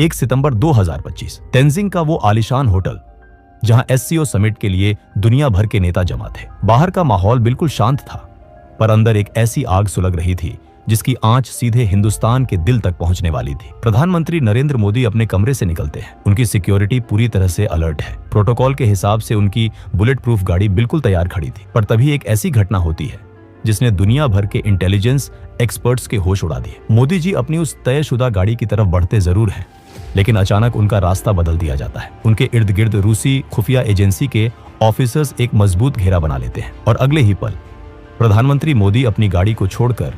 1 सितंबर 2025 तेंजिंग का वो आलीशान होटल जहां एससीओ समिट के लिए दुनिया भर के नेता जमा थे। बाहर का माहौल बिल्कुल शांत था, पर अंदर एक ऐसी आग सुलग रही थी जिसकी आंच सीधे हिंदुस्तान के दिल तक पहुंचने वाली थी। प्रधानमंत्री नरेंद्र मोदी अपने कमरे से निकलते हैं। उनकी सिक्योरिटी पूरी तरह से अलर्ट है। प्रोटोकॉल के हिसाब से उनकी बुलेट प्रूफ गाड़ी बिल्कुल तैयार खड़ी थी। पर तभी एक ऐसी घटना होती है जिसने दुनिया भर के इंटेलिजेंस एक्सपर्ट्स के होश उड़ा दिए। मोदी जी अपनी उस तयशुदा गाड़ी की तरफ बढ़ते जरूर हैं, लेकिन अचानक उनका रास्ता बदल दिया जाता है। उनके इर्द गिर्द रूसी खुफिया एजेंसी के ऑफिसर्स एक मजबूत घेरा बना लेते हैं और अगले ही पल प्रधानमंत्री मोदी अपनी गाड़ी को छोड़कर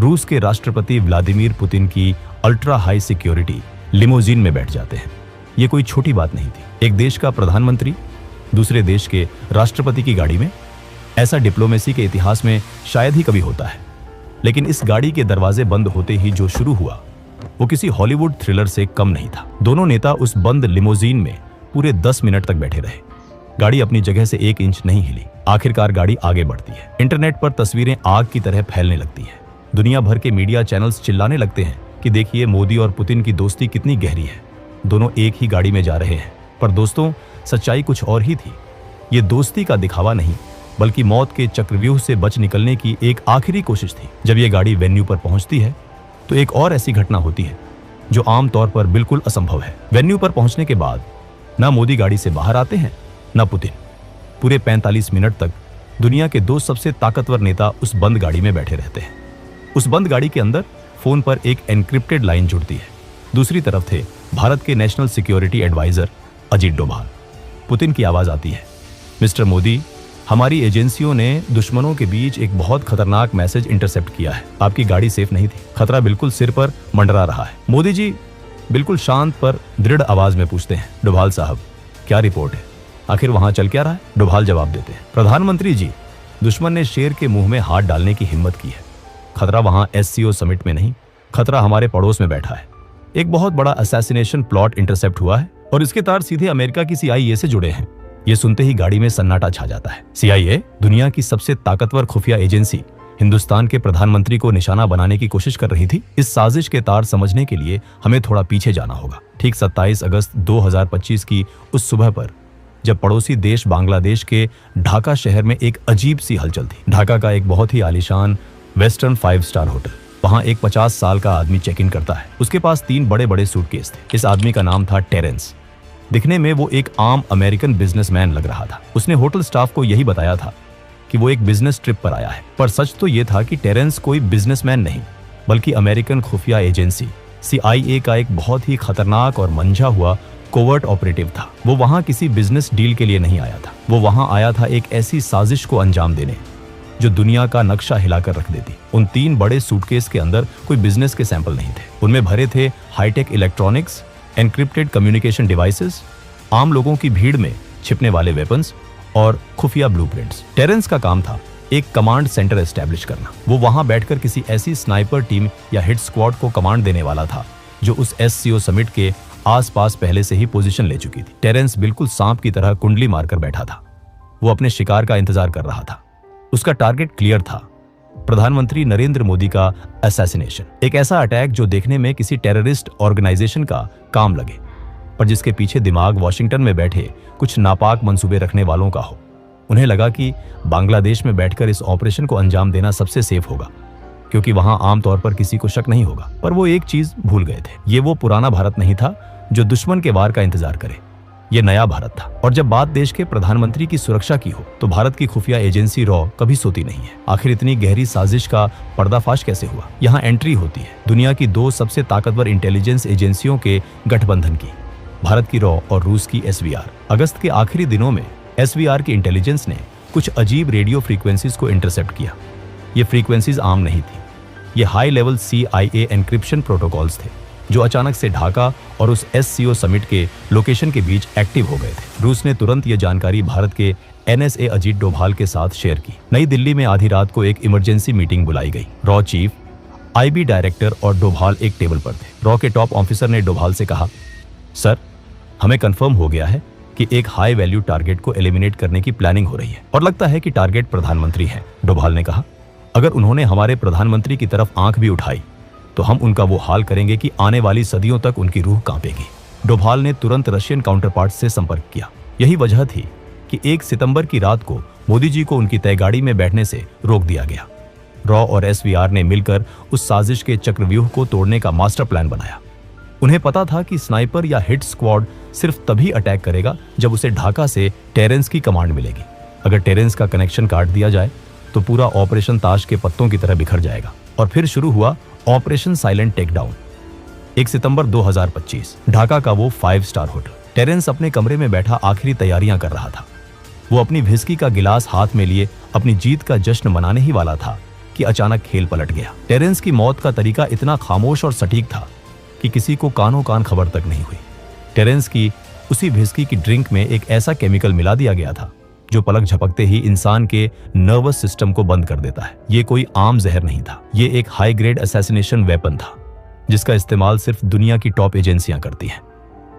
रूस के राष्ट्रपति व्लादिमीर पुतिन की अल्ट्रा हाई सिक्योरिटी लिमोजीन में बैठ जाते हैं। ये कोई छोटी बात नहीं थी। एक देश का प्रधानमंत्री दूसरे देश के राष्ट्रपति की गाड़ी में, ऐसा डिप्लोमेसी के इतिहास में शायद ही कभी होता है। लेकिन इस गाड़ी के दरवाजे बंद होते ही जो शुरू हुआ वो किसी हॉलीवुड थ्रिलर से कम नहीं था। दोनों नेता उस बंद लिमोजीन में पूरे 10 मिनट तक बैठे रहे। गाड़ी अपनी जगह से 1 इंच नहीं हिली। आखिरकार गाड़ी आगे बढ़ती है। इंटरनेट पर तस्वीरें आग की तरह फैलने लगती हैं। दुनिया भर के मीडिया चैनल्स चिल्लाने लगते हैं कि देखिए मोदी और पुतिन की दोस्ती कितनी गहरी है। दोनों एक ही गाड़ी में जा रहे हैं। पर दोस्तों, सच्चाई कुछ और ही थी। ये दोस्ती का दिखावा नहीं, बल्कि मौत के चक्रव्यूह से बच निकलने की एक आखिरी कोशिश थी। जब ये गाड़ी वेन्यू पर पहुंचती है तो एक और ऐसी घटना होती है जो आमतौर पर बिल्कुल असंभव है। वेन्यू पर पहुंचने के बाद ना मोदी गाड़ी से बाहर आते हैं ना पुतिन। पूरे 45 मिनट तक दुनिया के 2 सबसे ताकतवर नेता उस बंद गाड़ी में बैठे रहते हैं। उस बंद गाड़ी के अंदर फोन पर एक एनक्रिप्टेड लाइन जुड़ती है। दूसरी तरफ थे भारत के national security adviser Ajit Doval. Putin की आवाज आती है, मिस्टर मोदी, हमारी एजेंसियों ने दुश्मनों के बीच एक बहुत खतरनाक मैसेज इंटरसेप्ट किया है। आपकी गाड़ी सेफ नहीं थी। खतरा बिल्कुल सिर पर मंडरा रहा है। मोदी जी बिल्कुल शांत पर दृढ़ आवाज में पूछते हैं, डोभाल साहब, क्या रिपोर्ट है? आखिर वहां चल क्या रहा है? डोभाल जवाब देते हैं, प्रधानमंत्री जी, दुश्मन ने शेर के मुंह में हाथ डालने की हिम्मत की है। खतरा वहां एससीओ समिट में नहीं, खतरा हमारे पड़ोस में बैठा है। एक बहुत बड़ा असैसिनेशन प्लॉट इंटरसेप्ट हुआ है और इसके तार सीधे अमेरिका की CIA से जुड़े हैं। ये सुनते ही गाड़ी में सन्नाटा छा जाता है। CIA, दुनिया की सबसे ताकतवर खुफिया एजेंसी, हिंदुस्तान के प्रधानमंत्री को निशाना बनाने की कोशिश कर रही थी। इस साजिश के तार समझने के लिए हमें थोड़ा पीछे जाना होगा। ठीक 27 अगस्त 2025 की उस सुबह पर, जब पड़ोसी देश बांग्लादेश के ढाका शहर में एक अजीब सी हलचल थी। ढाका का एक बहुत ही आलीशान वेस्टर्न 5 स्टार होटल। वहां एक 50 साल का आदमी चेक इन करता है। उसके पास 3 बड़े बड़े सूटकेस थे। इस आदमी का नाम था टेरेंस। दिखने में वो एक आम अमेरिकन बिजनेसमैन लग रहा था। उसने होटल स्टाफ को यही बताया था कि वो एक बिजनेस ट्रिप पर आया है। पर सच तो ये था कि टेरेंस कोई बिजनेसमैन नहीं, बल्कि अमेरिकन खुफिया एजेंसी CIA का एक बहुत ही खतरनाक और मंझा हुआ कोवर्ट ऑपरेटिव था। वो वहां किसी बिजनेस डील के लिए नहीं आया था। वो वहां आया था एक ऐसी साजिश को अंजाम देने जो दुनिया का नक्शा हिलाकर रख देती। उन 3 बड़े सूटकेस के अंदर कोई बिजनेस के सैंपल नहीं थे। उनमें भरे थे hi tech electronics, encrypted communication devices, आम लोगों की भीड़ में छिपने वाले वेपन्स और खुफिया ब्लूप्रिंट्स। टेरेंस का काम था एक कमांड सेंटर एस्टैब्लिश करना। वो वहां बैठकर किसी ऐसी स्नाइपर टीम या हिट स्क्वाड को कमांड देने वाला था जो उस एससीओ समिट के आसपास पहले से ही पोजीशन ले चुकी थी। टेरेंस बिल्कुल सांप की तरह कुंडली मारकर बैठा था। वो अपने शिकार का इंतजार कर रहा था। उसका टारगेट क्लियर था, प्रधानमंत्री नरेंद्र मोदी का असैसिनेशन। एक ऐसा अटैक जो देखने में किसी टेररिस्ट ऑर्गेनाइजेशन का काम लगे, पर जिसके पीछे दिमाग वॉशिंगटन में बैठे कुछ नापाक मंसूबे रखने वालों का हो। उन्हें लगा कि बांग्लादेश में बैठकर इस ऑपरेशन को अंजाम देना सबसे सेफ होगा, क्योंकि वहां आमतौर पर किसी को शक नहीं होगा। पर वो एक चीज भूल गए थे, ये वो पुराना भारत नहीं था जो दुश्मन के वार का इंतजार करे। ये नया भारत था। और जब बात देश के प्रधानमंत्री की सुरक्षा की हो तो भारत की खुफिया एजेंसी रॉ कभी सोती नहीं है। आखिर इतनी गहरी साजिश का पर्दाफाश कैसे हुआ? यहाँ एंट्री होती है दुनिया की 2 सबसे ताकतवर इंटेलिजेंस एजेंसियों के गठबंधन की, भारत की रॉ और रूस की SVR। अगस्त के आखिरी दिनों में SVR की इंटेलिजेंस ने कुछ अजीब रेडियो फ्रीक्वेंसीज को इंटरसेप्ट किया। ये फ्रीक्वेंसीज आम नहीं थी। ये high level CIA encryption protocols थे जो अचानक से ढाका और उस SCO समिट के लोकेशन के बीच एक्टिव हो गए थे। रूस ने तुरंत ये जानकारी भारत के NSA अजीत डोभाल के साथ शेयर की। नई दिल्ली में आधी रात को एक इमरजेंसी मीटिंग बुलाई गई। रॉ चीफ, IB डायरेक्टर और डोभाल एक टेबल पर थे। रॉ के टॉप ऑफिसर ने डोभाल से कहा, सर, हमें कंफर्म हो गया है कि एक हाई वैल्यू टारगेट को एलिमिनेट करने की प्लानिंग हो रही है और लगता है कि टारगेट प्रधानमंत्री है। डोभाल ने कहा, अगर उन्होंने हमारे प्रधानमंत्री की तरफ आंख भी उठाई तो हम उनका वो हाल करेंगे कि आने वाली सदियों तक उनकी रूह कांपेगी। डोभाल ने तुरंत रशियन काउंटरपार्ट से संपर्क किया। यही वजह थी कि 1 सितंबर की रात को मोदी जी को उनकी तय गाड़ी में बैठने से रोक दिया गया। रॉ और एसवीआर ने मिलकर उस साजिश के चक्रव्यूह को तोड़ने का मास्टर प्लान बनाया। उन्हें पता था कि स्नाइपर या हिट स्क्वाड सिर्फ तभी अटैक करेगा जब उसे ढाका से टेरेंस की कमांड मिलेगी। अगर टेरेंस का कनेक्शन काट दिया जाए तो पूरा ऑपरेशन ताश के पत्तों की तरह बिखर जाएगा। और फिर शुरू हुआ ऑपरेशन साइलेंट टेकडाउन। 1 सितंबर 2025 ढाका का वो 5 स्टार होटल। टेरेंस अपने कमरे में बैठा आखिरी तैयारियां कर रहा था। वो अपनी व्हिस्की का गिलास हाथ में लिए अपनी जीत का जश्न मनाने ही वाला था कि अचानक खेल पलट गया। टेरेंस की मौत का तरीका इतना खामोश और सटीक था कि किसी को कानों कान खबर तक नहीं हुई। टेरेंस की उसी व्हिस्की की ड्रिंक में एक ऐसा केमिकल मिला दिया गया था जो पलक झपकते ही इंसान के नर्वस सिस्टम को बंद कर देता है। ये कोई आम जहर नहीं था, ये एक हाई ग्रेड असैसिनेशन वेपन था जिसका इस्तेमाल सिर्फ दुनिया की टॉप एजेंसियां करती हैं।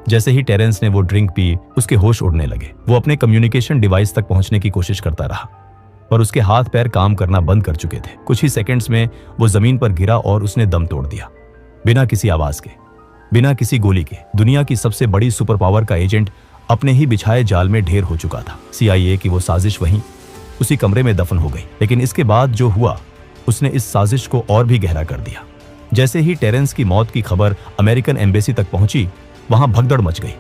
जैसे ही टेरेंस ने वो ड्रिंक पी, उसके होश उड़ने लगे। वो अपने कम्युनिकेशन डिवाइस तक पहुंचने की कोशिश करता रहा, पर उसके हाथ पैर काम करना बंद कर चुके थे। कुछ ही सेकंड्स में वो जमीन पर गिरा और उसने दम तोड़ दिया, बिना किसी आवाज के, बिना किसी गोली के। दुनिया की सबसे बड़ी सुपर पावर का एजेंट अपने ही बिछाए जाल में ढेर हो चुका था। CIA की वो साजिश वहीं उसी कमरे में दफन हो गई। लेकिन इसके बाद जो हुआ उसने इस साजिश को और भी गहरा कर दिया। जैसे ही टेरेंस की मौत की खबर अमेरिकन एम्बेसी तक पहुंची, वहां भगदड़ मच गई।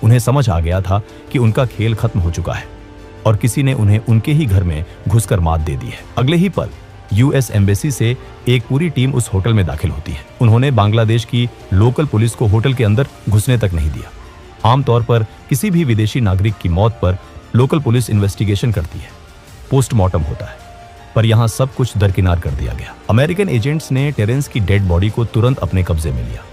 उन्हें समझ आ गया था कि उनका खेल खत्म हो चुका है और किसी ने उन्हें उनके ही घर में घुसकर मात दे दी है। अगले ही पल US एम्बेसी से एक पूरी टीम उस होटल में दाखिल होती है। उन्होंने बांग्लादेश की लोकल पुलिस को होटल के अंदर घुसने तक नहीं दिया। आमतौर पर किसी भी विदेशी नागरिक की मौत पर लोकल पुलिस इन्वेस्टिगेशन करती है, पोस्टमार्टम होता है, पर यहां सब कुछ दरकिनार कर दिया गया। अमेरिकन एजेंट्स ने टेरेंस की डेड बॉडी को तुरंत अपने कब्जे में लिया।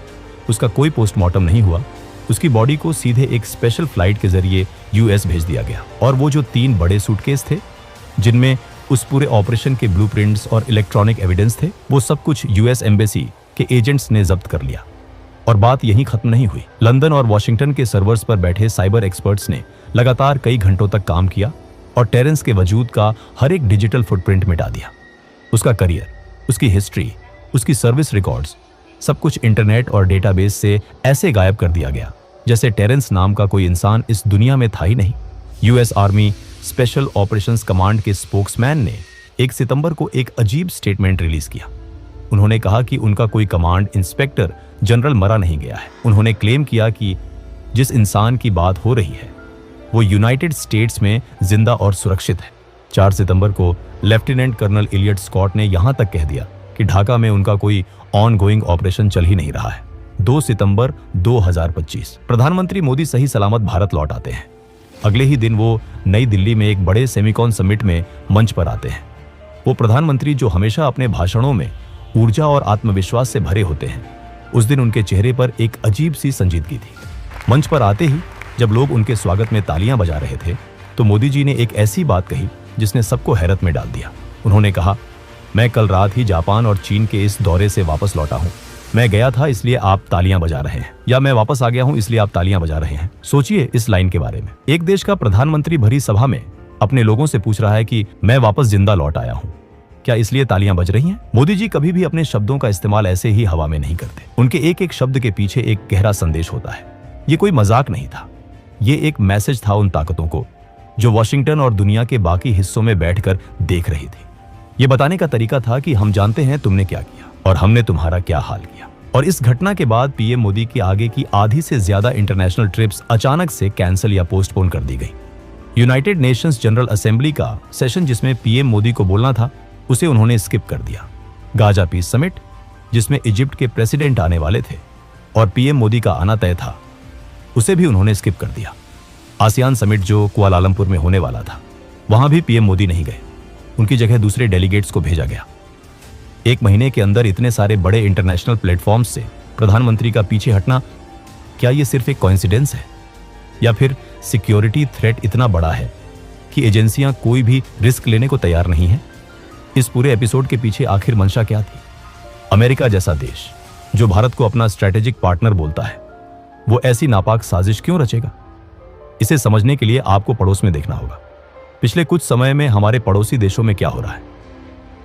उसका कोई पोस्टमार्टम नहीं हुआ। उसकी बॉडी को सीधे एक स्पेशल फ्लाइट के जरिए US भेज दिया गया। और वो जो 3 बड़े सूटकेस थे जिनमें उस पूरे ऑपरेशन के ब्लूप्रिंट्स और इलेक्ट्रॉनिक एविडेंस थे, वो सब कुछ US एम्बेसी के एजेंट्स ने जब्त कर लिया। और बात यहीं खत्म नहीं हुई। लंदन और वॉशिंगटन के सर्वर्स पर बैठे साइबर एक्सपर्ट्स ने लगातार कई घंटों तक काम किया और टेरेंस के वजूद का हर एक डिजिटल फुटप्रिंट मिटा दिया। उसका करियर, उसकी हिस्ट्री, उसकी सर्विस रिकॉर्ड्स, सब कुछ इंटरनेट और डेटाबेस से ऐसे गायब कर दिया गया जैसे टेरेंस नाम का कोई इंसान इस दुनिया में था ही नहीं। US army special operations command के स्पोक्समैन ने 1 सितंबर को एक अजीब स्टेटमेंट रिलीज किया। उन्होंने कहा कि उनका कोई कमांड इंस्पेक्टर जनरल मरा नहीं गया है। उन्होंने क्लेम किया कि जिस इंसान की बात हो रही है वो यूनाइटेड स्टेट्स में जिंदा और सुरक्षित है। 4 सितंबर को लेफ्टिनेंट कर्नल इलियट स्कॉट ने यहां तक कह दिया कि ढाका में उनका कोई ऑन गोइंग ऑपरेशन चल ही नहीं रहा है। 2 सितंबर 2025 प्रधानमंत्री मोदी सही सलामत भारत लौट आते हैं। अगले ही दिन वो नई दिल्ली में एक बड़े सेमिकॉन समिट में मंच पर आते हैं। वो प्रधानमंत्री जो हमेशा अपने भाषणों में ऊर्जा और आत्मविश्वास से भरे होते हैं, उस दिन उनके चेहरे पर एक अजीब सी संजीदगी थी। मंच पर आते ही जब लोग उनके स्वागत में तालियां बजा रहे थे तो मोदी जी ने एक ऐसी बात कही जिसने सबको हैरत में डाल दिया। उन्होंने कहा, मैं कल रात ही जापान और चीन के इस दौरे से वापस लौटा हूं। मैं गया था इसलिए आप तालियां बजा रहे हैं, या मैं वापस आ गया हूं इसलिए आप तालियां बजा रहे हैं। सोचिए इस लाइन के बारे में। एक देश का प्रधानमंत्री भरी सभा में अपने लोगों से पूछ रहा है कि मैं वापस जिंदा लौट आया हूं, क्या इसलिए तालियां बज रही हैं? मोदी जी कभी भी अपने शब्दों का इस्तेमाल ऐसे ही हवा में नहीं करते। उनके एक एक शब्द के पीछे एक गहरा संदेश होता है। ये कोई मजाक नहीं था, ये एक मैसेज था उन ताकतों को जो वॉशिंगटन और दुनिया के बाकी हिस्सों में बैठकर देख रही थी। ये बताने का तरीका था कि हम जानते हैं तुमने क्या किया और हमने तुम्हारा क्या हाल किया। और इस घटना के बाद PM मोदी की आगे की आधी से ज्यादा इंटरनेशनल ट्रिप्स अचानक से कैंसिल या पोस्टपोन कर दी गई। यूनाइटेड नेशंस जनरल असेंबली का सेशन जिसमें PM मोदी को बोलना था, उसे उन्होंने स्किप कर दिया। गाजा पीस समिट जिसमें इजिप्ट के प्रेसिडेंट आने वाले थे और PM मोदी का आना तय था, उसे भी उन्होंने स्किप कर दिया। आसियान समिट जो कुआलालंपुर में होने वाला था, वहां भी PM मोदी नहीं गए। उनकी जगह दूसरे डेलीगेट्स को भेजा गया। 1 महीने के अंदर इतने सारे बड़े इंटरनेशनल प्लेटफॉर्म्स से प्रधानमंत्री का पीछे हटना, क्या ये सिर्फ एक कोइंसिडेंस है या फिर सिक्योरिटी थ्रेट इतना बड़ा है कि एजेंसियां कोई भी रिस्क लेने को तैयार नहीं है? इस पूरे एपिसोड के पीछे आखिर मंशा क्या थी? अमेरिका जैसा देश जो भारत को अपना स्ट्रेटेजिक पार्टनर बोलता है, वो ऐसी नापाक साजिश क्यों रचेगा? इसे समझने के लिए आपको पड़ोस में देखना होगा। पिछले कुछ समय में हमारे पड़ोसी देशों में क्या हो रहा है।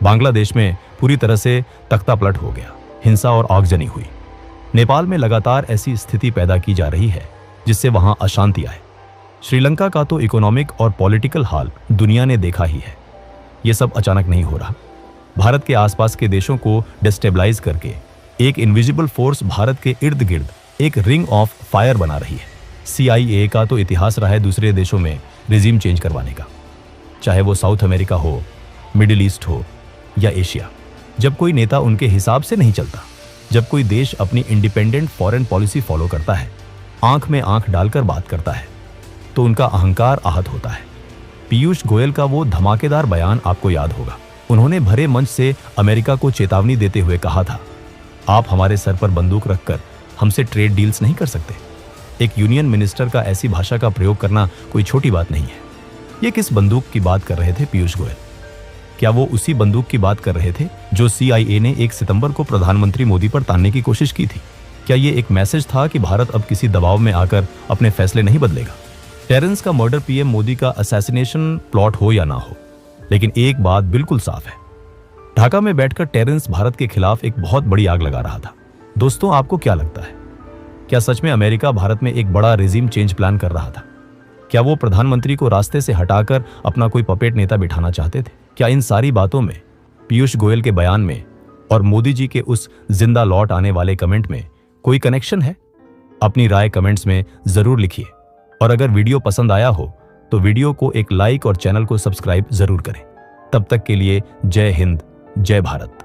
बांग्लादेश में पूरी तरह से तख्ता पलट हो गया। हिंसा और आगजनी हुई। नेपाल में लगातार ऐसी स्थिति पैदा की जा रही है जिससे वहां अशांति आए। श्रीलंका का तो इकोनॉमिक और पॉलिटिकल हाल दुनिया ने देखा ही है। ये सब अचानक नहीं हो रहा। भारत के आसपास के देशों को डिस्टेबलाइज करके एक इनविजिबल फोर्स भारत के इर्द गिर्द एक रिंग ऑफ फायर बना रही है। CIA का तो इतिहास रहा है दूसरे देशों में रिजीम चेंज करवाने का, चाहे वो साउथ अमेरिका हो, मिडिल ईस्ट हो या एशिया। जब कोई नेता उनके हिसाब से नहीं चलता, जब कोई देश अपनी इंडिपेंडेंट फॉरेन पॉलिसी फॉलो करता है, आंख में आंख डालकर बात करता है, तो उनका अहंकार आहत होता है। पीयूष गोयल का वो धमाकेदार बयान आपको याद होगा। उन्होंने भरे मंच से अमेरिका को चेतावनी देते हुए कहा था, आप हमारे सर पर बंदूक रखकर हमसे ट्रेड डील्स नहीं कर सकते। एक यूनियन मिनिस्टर का ऐसी भाषा का प्रयोग करना कोई छोटी बात नहीं है। ये किस बंदूक की बात कर रहे थे पीयूष गोयल? क्या वो उसी बंदूक की बात कर रहे थे जो CIA ने 1 सितंबर को प्रधानमंत्री मोदी पर तानने की कोशिश की थी? क्या ये एक मैसेज था कि भारत अब किसी दबाव में आकर अपने फैसले नहीं बदलेगा? टेरेंस का मर्डर PM मोदी का असैसिनेशन प्लॉट हो या ना हो, लेकिन एक बात बिल्कुल साफ है, ढाका में बैठकर टेरेंस भारत के खिलाफ एक बहुत बड़ी आग लगा रहा था। दोस्तों, आपको क्या लगता है? क्या सच में अमेरिका भारत में एक बड़ा रिजीम चेंज प्लान कर रहा था? क्या वो प्रधानमंत्री को रास्ते से हटाकर अपना कोई पपेट नेता बिठाना चाहते थे? क्या इन सारी बातों में, पीयूष गोयल के बयान में और मोदी जी के उस जिंदा लौट आने वाले कमेंट में कोई कनेक्शन है? अपनी राय कमेंट्स में जरूर लिखिए और अगर वीडियो पसंद आया हो तो वीडियो को एक लाइक और चैनल को सब्सक्राइब जरूर करें। तब तक के लिए जय हिंद, जय भारत।